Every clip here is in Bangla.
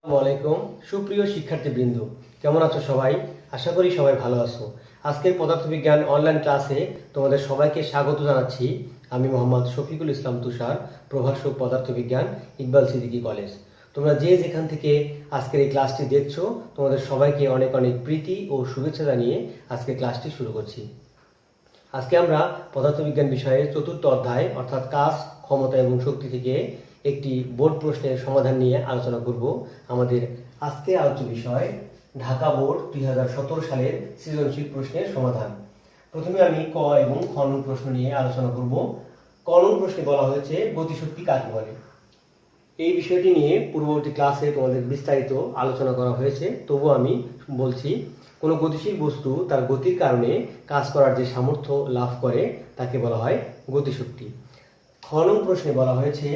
আসসালামু আলাইকুম সুপ্রিয় শিক্ষার্থীবৃন্দ, কেমন আছো সবাই? আশা করি সবাই ভালো আছো। আজকের পদার্থবিজ্ঞান অনলাইন ক্লাসে তোমাদের সবাইকে স্বাগত জানাচ্ছি। আমি মোহাম্মদ শফিকুল ইসলাম তুষার, প্রভাষক পদার্থবিজ্ঞান, ইকবাল সিদ্দিকী কলেজ। তোমরা যে যেখান থেকে আজকের এই ক্লাসটি দেখছো, তোমাদের সবাইকে অনেক অনেক প্রীতি ও শুভেচ্ছা জানিয়ে আজকের ক্লাসটি শুরু করছি। আজকে আমরা পদার্থবিজ্ঞান বিষয়ের চতুর্থ অধ্যায় অর্থাৎ কাজ, ক্ষমতা এবং শক্তি থেকে একটি বোর্ড প্রশ্নের সমাধান নিয়ে আলোচনা করব। আমাদের আজকের আলোচ্য বিষয় ঢাকা বোর্ড 2017 সালের সৃজনশীল প্রশ্নের সমাধান। প্রথমে আমি ক এবং খ নং প্রশ্ন নিয়ে আলোচনা করব। ক নং প্রশ্নে বলা হয়েছে গতিশক্তি কাকে বলে। এই বিষয়টি নিয়ে পূর্ববর্তী ক্লাসে তোমাদের বিস্তারিত আলোচনা করা হয়েছে, তবুও আমি বলছি, কোনো গতিশীল বস্তু তার গতির কারণে কাজ করার যে সামর্থ্য লাভ করে তাকে বলা হয় গতিশক্তি। খ নং প্রশ্নে বলা হয়েছে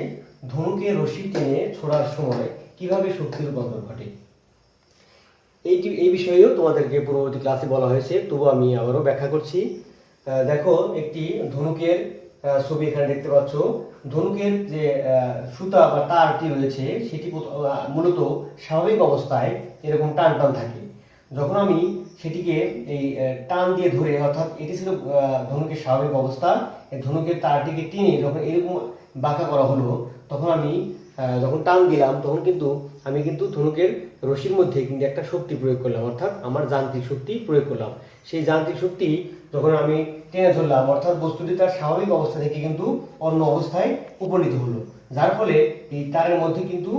ধনুকে রশ্মি টেনে ছোড়ার সময় কিভাবে শক্তির রূপান্তর ঘটে। এই বিষয়েও তোমাদেরকে পূর্ববর্তী ক্লাসে বলা হয়েছে, তবু আমি আবারও ব্যাখ্যা করছি। দেখো, একটি ধনুকের ছবি এখানে দেখতে পাচ্ছ। ধনুকের যে সুতা বা তারটি রয়েছে সেটি মূলত স্বাভাবিক অবস্থায় এরকম টান টান থাকে। যখন আমি সেটিকে এই টান দিয়ে ধরে, অর্থাৎ এটি ছিল ধনুকের স্বাভাবিক অবস্থা, এই ধনুকের তারটিকে টেনে যখন এরকম বাঁকা করা হলো, তখন আমি যখন টান দিলাম তখন আমি ধনুকের রশির মধ্যে কিন্তু একটা শক্তি প্রয়োগ করলাম, অর্থাৎ আমার যান্ত্রিক শক্তি প্রয়োগ করলাম। সেই যান্ত্রিক শক্তি যখন আমি টেনে ধরলাম, অর্থাৎ বস্তুটি তার স্বাভাবিক অবস্থা থেকে কিন্তু অন্য অবস্থায় উপনীত হলো, যার ফলে এই তারের মধ্যে কিন্তু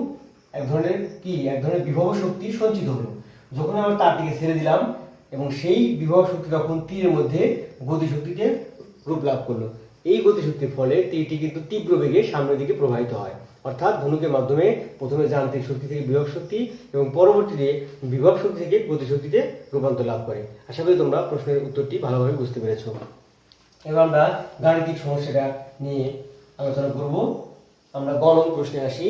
এক ধরনের বিভব শক্তি সঞ্চিত হলো। যখন আমরা তারটিকে ছেড়ে দিলাম এবং সেই বিভব শক্তি তখন তীরের মধ্যে গতিশক্তিতে রূপ লাভ করলো। এই গতিশক্তির ফলে তীরটি কিন্তু তীব্র বেগে সামনের দিকে প্রবাহিত হয়, অর্থাৎ ধনুকের মাধ্যমে প্রথমে যান্ত্রিক শক্তি থেকে বিভব শক্তি এবং পরবর্তীতে বিভব শক্তি থেকে গতিশক্তিতে রূপান্তর লাভ করে। আশা করি তোমরা প্রশ্নের উত্তরটি ভালোভাবে বুঝতে পেরেছো। এবার আমরা গাণিতিক সমস্যাটা নিয়ে আলোচনা করব। আমরা গ নং প্রশ্নে আসি।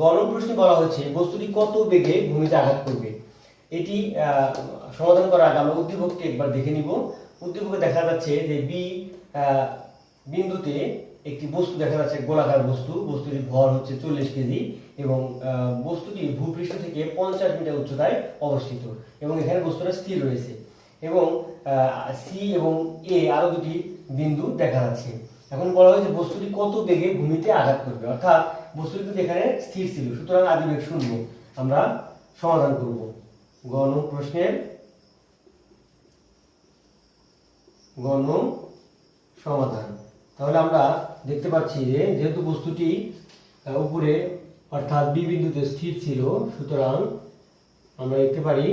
গ নং প্রশ্নে বলা হয়েছে বস্তুটি কত বেগে ভূমিতে আঘাত করবে। এটি সমাধান করার আগে আমরা উদ্দীপকটি একবার দেখে নিব। উদ্দীপকে দেখা যাচ্ছে যে বি বিন্দুতে একটি বস্তু দেখা যাচ্ছে, গোলাকার বস্তু। বস্তুটির ভর হচ্ছে 40 কেজি এবং বস্তুটি ভূপৃষ্ঠ থেকে 50 মিটার উচ্চতায় অবস্থিত এবং এখানে বস্তুটা স্থির রয়েছে এবং সি এবং এ আরো দুটি বিন্দু দেখা যাচ্ছে। এখন বলা হয়েছে বস্তুটি কত বেগে ভূমিতে আঘাত করবে, অর্থাৎ বস্তুটি কিন্তু এখানে স্থির ছিল, সুতরাং আদিবেগ 0। আমরা সমাধান করব গ নং প্রশ্নের গ নং সমাধান। তাহলে আমরা দেখতে পাচ্ছি যে যেহেতু বস্তুটি উপরে অর্থাৎ বি বিন্দুতে স্থির ছিল, সুতরাং আমরা লিখতে পারি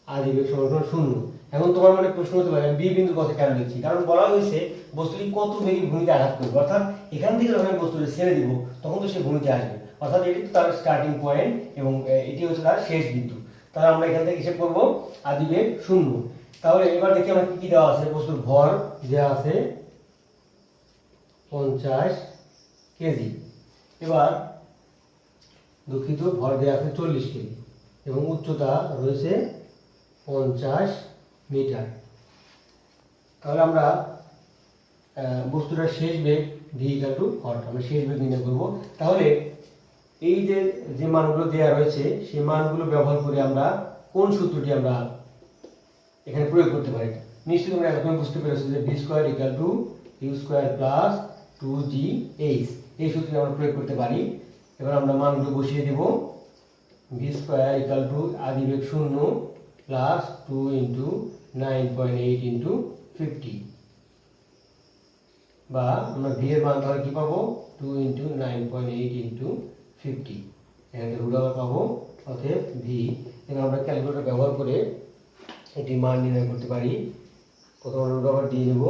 আদিবেগ সমান 0। এখন তোমার মনে প্রশ্ন হতে পারে বি বিন্দুর কথা কেন লিখছি, কারণ বলা হয়েছে বস্তুটি কত বেগে ভূমিতে আঘাত করবে, অর্থাৎ এখান থেকে যখন আমি বস্তুটি ছেড়ে দিব তখন তো সে ভূমিতে আসবে, অর্থাৎ এটি তার স্টার্টিং পয়েন্ট এবং এটি হচ্ছে তার শেষ বিন্দু। তাহলে আমরা এখান থেকে হিসেব করব আদিবেগ 0। তাহলে এবার দেখি আমরা কি দেওয়া আছে। বস্তুর ভর দেওয়া আছে 50 কেজি। এবার দুঃখিত, ভর দেওয়া আছে 40 কেজি এবং উচ্চতা রয়েছে 50 মিটার। তাহলে আমরা বস্তুটার শেষ বেগ ভি ইকুয়াল টু হর, আমরা শেষ বেগ নির্ণয় করব। তাহলে এই যে মানগুলো দেওয়া রয়েছে সেই মানগুলো ব্যবহার করে আমরা কোন সূত্রটি আমরা এখানে প্রয়োগ করতে পারি। নিশ্চয়ই তোমরা এখন বুঝতে পেরেছো যে V square equal to U square plus 2gh, এই সূত্রটি আমরা প্রয়োগ করতে পারি। এবার আমরা মানগুলো বসিয়ে দেব। ভি স্কয়ার ইকুয়াল টু আদিবেগ 0 প্লাস 2 ইন্টু 9.8 ইন্টু 50, বা আমরা ভি এর মান তাহলে কি পাবো 2 ইন্টু 9.8 ইন্টু 50, এখানে রুট ওভার পাবো, অতএব ভি। এবার আমরা ক্যালকুলেটর ব্যবহার করে এটি মান নির্ণয় করতে পারি। প্রথমে রুট ওভার দিয়ে দেব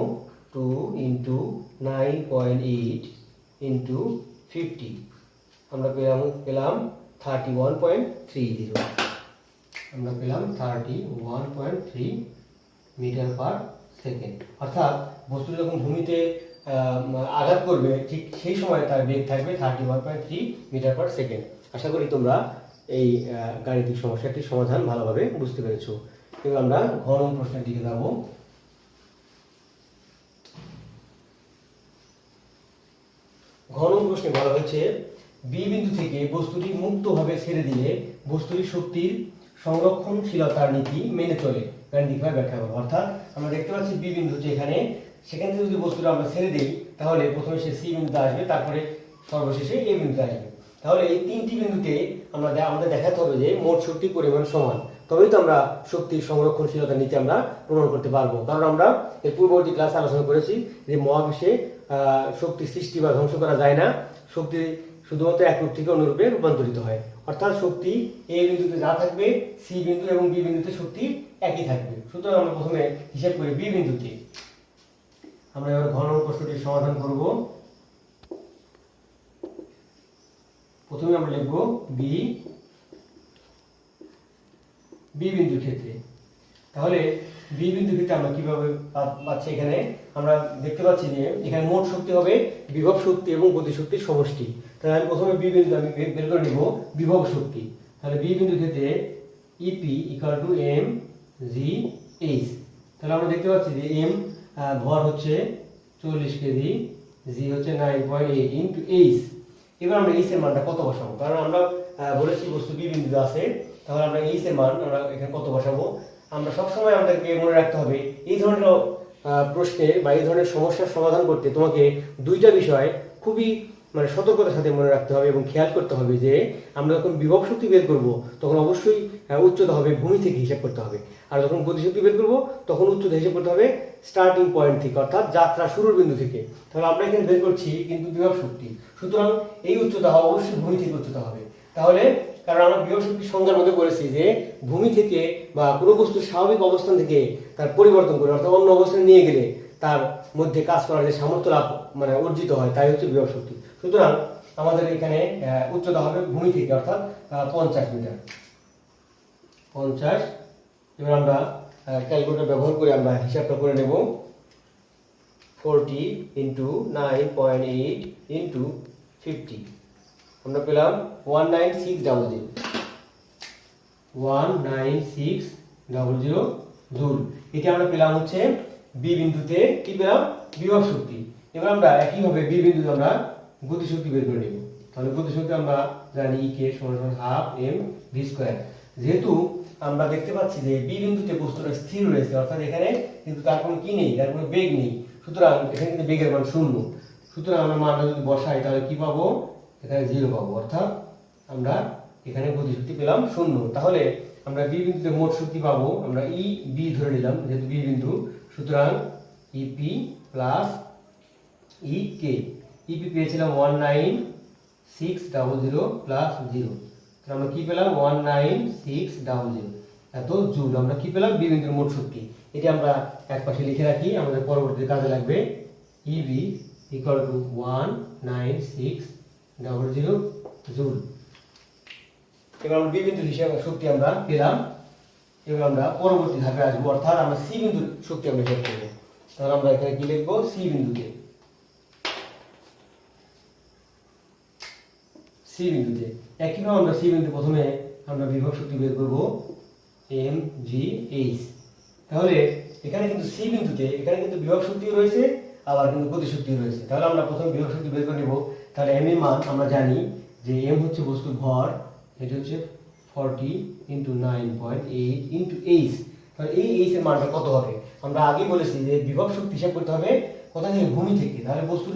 2 ইন্টু 9.8 ইন্টু 50, আমরা পেলাম 31.30। আমরা পেলাম 31.3 মিটার পার সেকেন্ড। অর্থাৎ বস্তু যখন ভূমিতে আঘাত করবে ঠিক সেই সময় তার বেগ থাকবে 31.3 মিটার পার সেকেন্ড। আশা করি তোমরা এই গাণিতিক সমস্যাটির সমাধান ভালোভাবে বুঝতে পেরেছো। এবার আমরা ঘ নং প্রশ্নের দিকে যাব। ঘ নং প্রশ্নে বলা হয়েছে বি বিন্দু থেকে বস্তুটি মুক্তভাবে ছেড়ে দিলে বস্তুটির শক্তির সংরক্ষণশীলতার নীতি মেনে চলে, গাণিতিকভাবে ব্যাখ্যা করব। অর্থাৎ আমরা দেখতে পাচ্ছি বি বিন্দু হচ্ছে এখানে, সেখান থেকে যদি বস্তুটা আমরা ছেড়ে দিই তাহলে প্রথমে সে সি বিন্দুতে আসবে, তারপরে সর্বশেষে এ বিন্দুতে আসবে। তাহলে এই তিনটি বিন্দুতে আমাদের দেখাতে হবে যে মোট শক্তির পরিমাণ সমান, তবেই তো আমরা শক্তির সংরক্ষণশীলতার নীতি আমরা প্রমাণ করতে পারবো। কারণ আমরা এর পূর্ববর্তী ক্লাসে আলোচনা করেছি যে মহাবিশ্বে শক্তি সৃষ্টি বা ধ্বংস করা যায় না, শক্তি শুধুমাত্র এক রূপ থেকে অন্য রূপে রূপান্তরিত হয়। অর্থাৎ শক্তি এ বিন্দুতে যা থাকবে সি বিন্দু এবং বি বিন্দুতে শক্তি একই থাকবে। সুতরাং আমরা প্রথমে হিসাব করি বি বিন্দুতে। আমরা এবার ঘন প্রশ্নটির সমাধান করব। প্রথমে আমরা লিখব বি বিন্দুর ক্ষেত্রে। তাহলে বি বিন্দুর ক্ষেত্রে আমরা কিভাবে পাচ্ছি, এখানে আমরা দেখতে পাচ্ছি যে এখানে মোট শক্তি হবে বিভব শক্তি এবং গতি শক্তির সমষ্টি। তাহলে আমি প্রথমে বি বিন্দু আমি বের করে নিব বিভব শক্তি। তাহলে বি বিন্দুর ক্ষেত্রে EP equal to M G H. তাহলে আমরা দেখতে পাচ্ছি যে এম ভর হচ্ছে 40 কেজি, জি হচ্ছে 9.8 ইন্টু এইচ। এবার আমরা এইচ এর মানটা কত বসাবো, কারণ আমরা বলেছি বস্তু বি বিন্দুতে আছে, তাহলে আমরা এইচ এর মান আমরা এখানে কত বসাবো। আমরা সবসময় আমাদেরকে মনে রাখতে হবে এই ধরনের প্রশ্নের বা এই ধরনের সমস্যার সমাধান করতে তোমাকে দুইটা বিষয় খুবই সতর্কতার সাথে মনে রাখতে হবে এবং খেয়াল করতে হবে যে আমরা যখন বিভব শক্তি বের করব তখন অবশ্যই উচ্চতা হবে ভূমি থেকে হিসাব করতে হবে, আর যখন গতিশক্তি বের করব তখন উচ্চতা হিসাব করতে হবে স্টার্টিং পয়েন্ট থেকে, অর্থাৎ যাত্রা শুরুর বিন্দু থেকে। তাহলে আমরা এখানে বের করছি কিন্তু বিভব শক্তি, সুতরাং এই উচ্চতা অবশ্যই ভূমি থেকে উচ্চতা হবে। তাহলে কারণ আমরা বিভব শক্তির সংজ্ঞার মধ্যে বলেছি যে ভূমি থেকে বা কোনো বস্তুর স্বাভাবিক অবস্থান থেকে তার পরিবর্তন করে অর্থাৎ অন্য অবস্থানে নিয়ে গেলে তার মধ্যে কাজ করার যে সামর্থ্য লাভ অর্জিত হয় তাই হচ্ছে বিভব শক্তি। সুতরাং আমাদের এখানে উচ্চতা হবে ভূমি থেকে অর্থাৎ 50 মিটার 50। এবার আমরা ক্যালকুলেটর ব্যবহার করে আমরা হিসাবটা করে নেব। 40 ইন্টু 9.8 ইন্টু 50 আমরা পেলাম 19600 19600 জুল। এটি আমরা পেলাম হচ্ছে বি বিন্দুতে কি পেলাম বিভব শক্তি। এবার আমরা একইভাবে বি বিন্দুতে আমরা গতি শক্তি বের করে নেব। তাহলে গতি শক্তি আমরা জানি ই কে সমান হাফ এম ভি স্কয়ার। যেহেতু আমরা দেখতে পাচ্ছি যে বি বিন্দুতে বস্তুটা স্থির রয়েছে, অর্থাৎ এখানে কিন্তু তার কোনো কি নেই, তার কোনো বেগ নেই, সুতরাং এখানে কিন্তু বেগের মান 0। সুতরাং আমরা মানটা যদি বসাই তাহলে কি পাবো, এখানে 0 পাবো, অর্থাৎ আমরা এখানে গতি শক্তি পেলাম 0। তাহলে আমরা বি বিন্দুতে মোট শক্তি পাবো, আমরা ই বি ধরে নিলাম যেহেতু বি বিন্দু, সুতরাং ইপি প্লাস ই কে। ইপি পেয়েছিলাম 19600 প্লাস 0, তাহলে আমরা কি পেলাম 19600 এত জুল। আমরা কি পেলাম বি বিন্দুর মোট শক্তি। এটি আমরা এক পাশে লিখে রাখি, আমাদের পরবর্তী কাজে লাগবে। ইবি ইকুয়াল টু 19600 জুল। এবার আমরা বি বিন্দুর হিসাবে শক্তি আমরা পেলাম। এবার আমরা পরবর্তী ধাপে আসবো, অর্থাৎ আমরা সি বিন্দুর শক্তি আমরা হিসাব করবো। তাহলে আমরা এখানে কি লিখবো, সি বিন্দুতে একইভাবে আমরা সি বিন্দু প্রথমে আমরা বিভব শক্তি বের করবো এম জি এইচ। তাহলে এখানে কিন্তু সি বিন্দুতে এখানে কিন্তু বিভব শক্তিও রয়েছে আবার কিন্তু গতি শক্তিও রয়েছে। তাহলে আমরা প্রথমে বিভব শক্তি বের করে নেব। তাহলে এম এর মান আমরা জানি যে এম হচ্ছে বস্তুর ভর, এটা হচ্ছে 40 ইন্টু 9.8 ইন্টু এইচ। তাহলে এই এইচ এর মানটা কত হবে, আমরা আগেই বলেছি যে বিভব শক্তি হিসাব করতে হবে কোথা থেকে, ভূমি থেকে। তাহলে বস্তুর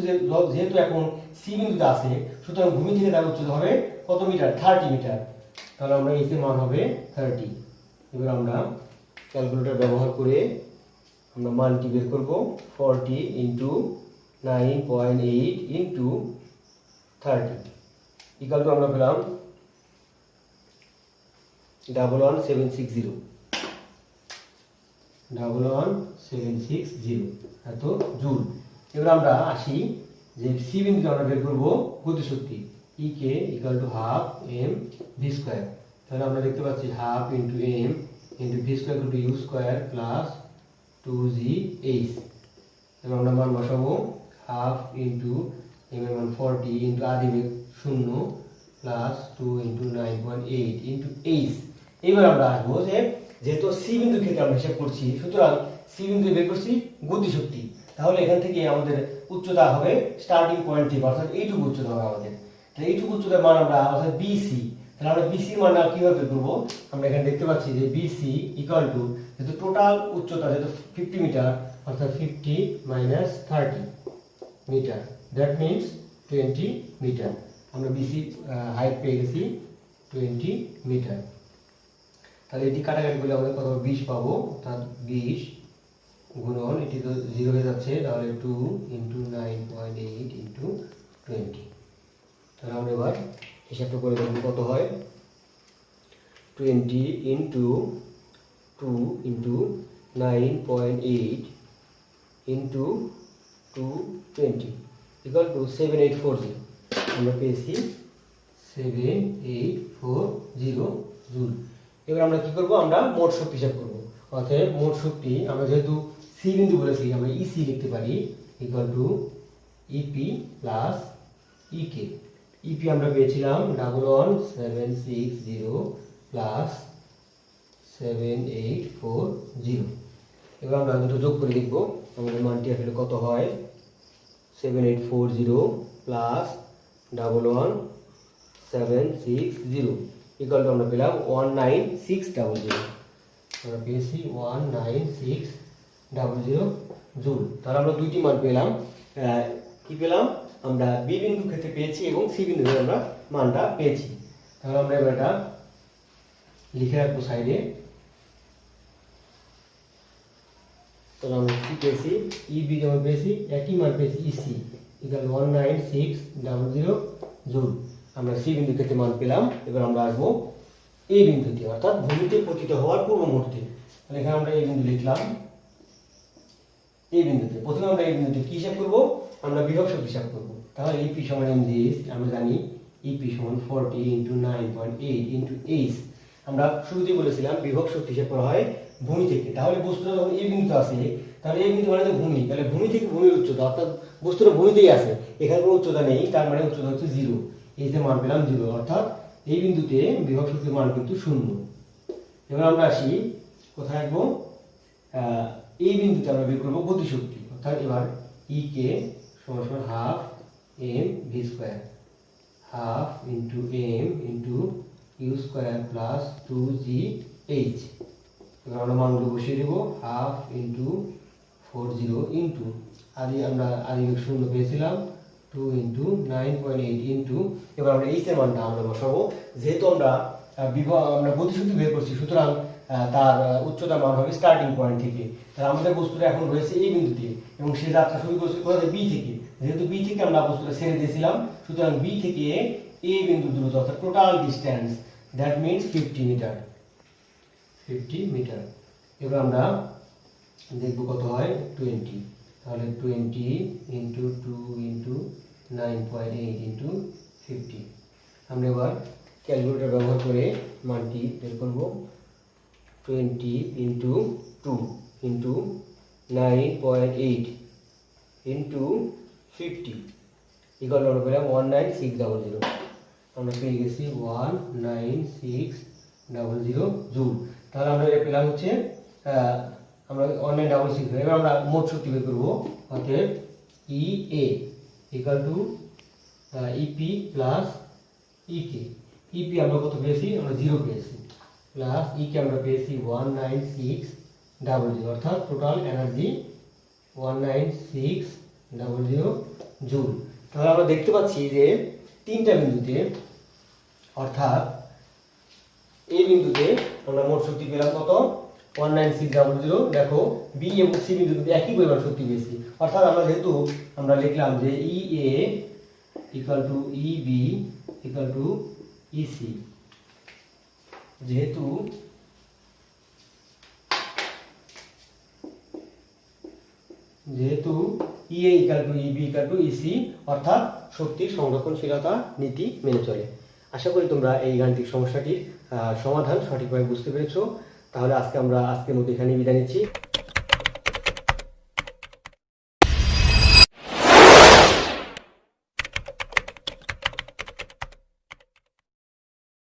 যেহেতু এখন সি বিন্দুতে আছে, সুতরাং ভূমি থেকে তার উচ্চতা হবে কত মিটার, 30 মিটার। তাহলে আমরা এইচ এর মান হবে 30। এবার আমরা ক্যালকুলেটর ব্যবহার করে আমরা মানটি বের করব। 40 ইন্টু 9.8 ইন্টু 30 ইকুয়াল টু আমরা পেলাম 11760 এত জুল। এবার আমরা আসি যে সি বিন্দুতে আমরা বের করবো গতি শক্তি E K equal to half M V square. তাহলে আমরা দেখতে পাচ্ছি half into M into V square equal to U square plus 2gh। এবার আমরা মান বসাবো হাফ ইন্টু এম এর মান 40 ইন্টু আদি বেগ 0 প্লাস 2 ইন্টু 9.8 ইন্টু এইচ। এবার আমরা আসবো যে যেহেতু সি বিন্দুর ক্ষেত্রে আমরা হিসাব করছি, সুতরাং সি বিন্দু বের করছি গতি শক্তি। তাহলে এখান থেকে আমাদের উচ্চতা হবে স্টার্টিং পয়েন্ট থেকে, অর্থাৎ এইটুকু উচ্চতা হবে আমাদের। তাহলে এইটুকু উচ্চতার মান আমরা অর্থাৎ বিসি, তাহলে আমরা বিসির মান কিভাবে বের করবো? আমরা এখানে দেখতে পাচ্ছি যে বিসি ইকুয়াল টু যেহেতু টোটাল উচ্চতা যেহেতু 50 মিটার অর্থাৎ 50 minus 30 metre, that means 20 metre. আমরা বিসি হাইট পেয়ে গেছি 20 মিটার। তাহলে এটি কাটাকাটি করলে আমাদের কত 20 পাবো, অর্থাৎ 20 গুণন এটি তো 0 হয়ে যাচ্ছে, তাহলে 2 ইন্টু 9.8 ইন্টু 20। তাহলে আমরা এবার হিসাবটা করে দেখব কত হয়। 20 into 2 into 9.8 into 220 equal to 7840। আমরা পেয়েছি 7840 জুল। এবার আমরা কি করব? আমরা মোট শক্তি হিসাব করব। অর্থাৎ মোট শক্তি আমরা যেহেতু সি বিন্দু বলেছি, আমরা ইসি লিখতে পারি equal to EP plus EK. EP আমরা পেয়েছিলাম 11760 প্লাস 7840। এবার আমরা দুটো যোগ করে লিখব, আমাদের মানটি আসলে কত হয়। 7840 প্লাস 11760 ইকুয়াল টু আমরা পেলাম 19600। আমরা পেয়েছি 19600 জুল। তাহলে আমরা দুইটি মান পেলাম। কি পেলাম? আমরা বি বিন্দু ক্ষেত্রে পেয়েছি এবং সি বিন্দু আমরা মানটা পেয়েছি। তাহলে আমরা এবার এটা লিখে রাখবো সাইডে। তাহলে আমরা কি পেয়েছি? ইবি যেমন পেয়েছি একই মান পেয়েছি ইসি ইকুয়াল 19600 জুল। আমরা সি বিন্দু ক্ষেত্রে মান পেলাম। এবার আমরা আসবো এই বিন্দুতে, অর্থাৎ ভূমিতে পতিত হওয়ার পূর্ব মুহূর্তে। তাহলে এখানে আমরা এই বিন্দু লিখলাম। এই বিন্দুতে প্রথমে আমরা এই বিন্দুতে কি হিসাব করব? আমরা বিভব শক্তি হিসাব করব। তাহলে ইপি সমান এমজিএস, আমরা জানি ইপি সমান 40 ইন্টু 9.8 ইন্টু এইচ। আমরা শুরুতেই বলেছিলাম বিভব শক্তি হিসাব করা হয় ভূমি থেকে। তাহলে বস্তুটা যখন এই বিন্দুতে আসে, তাহলে এই বিন্দু মানে তো ভূমি, তাহলে ভূমি থেকে ভূমির উচ্চতা, অর্থাৎ বস্তুটা ভূমিতেই আছে, এখানে কোনো উচ্চতা নেই, তার মানে উচ্চতা হচ্ছে 0। এই যে মান পেলাম 0, অর্থাৎ এই বিন্দুতে বিভব শক্তির মান কিন্তু 0। এবার আমরা আসি কোথায় আসবো? এই বিন্দুতে আমরা বের করবো গতিশক্তি, অর্থাৎ এবার ই কে সমান সমান half M V square, half into M into U square plus 2জি এইচ। এবার আমরা মানগুলো বসিয়ে দেবো। হাফ ইন্টু 40 ইন্টু আমরা আদি 0 পেয়েছিলাম 2 ইন্টু 9.8 ইন্টু, এবার আমরা এইচ এর মানটা আমরা বসাবো। যেহেতু আমরা আমরা গতিশক্তি বের করছি, সুতরাং তার উচ্চতার মান হবে স্টার্টিং পয়েন্ট থেকে। তাহলে আমাদের বস্তুটা এখন রয়েছে এই বিন্দুতে এবং সে যাত্রা শুরু করছে কোথায়? বি থেকে। যেহেতু বি থেকে আমরা বস্তুটা ছেড়ে দিয়েছিলাম, সুতরাং বি থেকে এ বিন্দু দূরত্ব, অর্থাৎ total distance, that means 50 metre. 50 metre. এবার আমরা দেখব কত হয় 20। তাহলে 20 ইন্টু 2 ইন্টু 9.8 ইন্টু 50। আমরা এবার ক্যালকুলেটর ব্যবহার করে মানটি বের করব। 20 ইন্টু 2 ইন্টু 9.8 ইন্টু 50 ইকুয়াল আমরা পেলাম 19600। আমরা পেয়ে গেছি 19600 জুল। তাহলে আমরা এটা পেলাম হচ্ছে আমরা 1966। এবার আমরা মোট শক্তি বের করবো। অতএব E A equal to EP plus EK. EP আমরা কত পেয়েছি? আমরা 0 পেয়েছি, প্লাস ইকে আমরা পেয়েছি 19600, অর্থাৎ টোটাল এনার্জি 19600 জুল। তাহলে আমরা দেখতে পাচ্ছি যে তিনটা বিন্দুতে, অর্থাৎ এই বিন্দুতে আমরা মোট শক্তি পেলাম কত? 19600। দেখো বি এবং সি বিন্দুতে একই পরিমাণ শক্তি পেয়েছি, অর্থাৎ আমরা যেহেতু আমরা লিখলাম যে E A equal to E B equal to EC, যেহেতু E A equal to E B equal to EC, অর্থাৎ শক্তির সংরক্ষণশীলতা নীতি মেনে চলে। আশা করি তোমরা এই গাণিতিক সমস্যাটির সমাধান সঠিকভাবে বুঝতে পেরেছো। তাহলে আজকের মতো এখানেই বিদায় নিচ্ছি।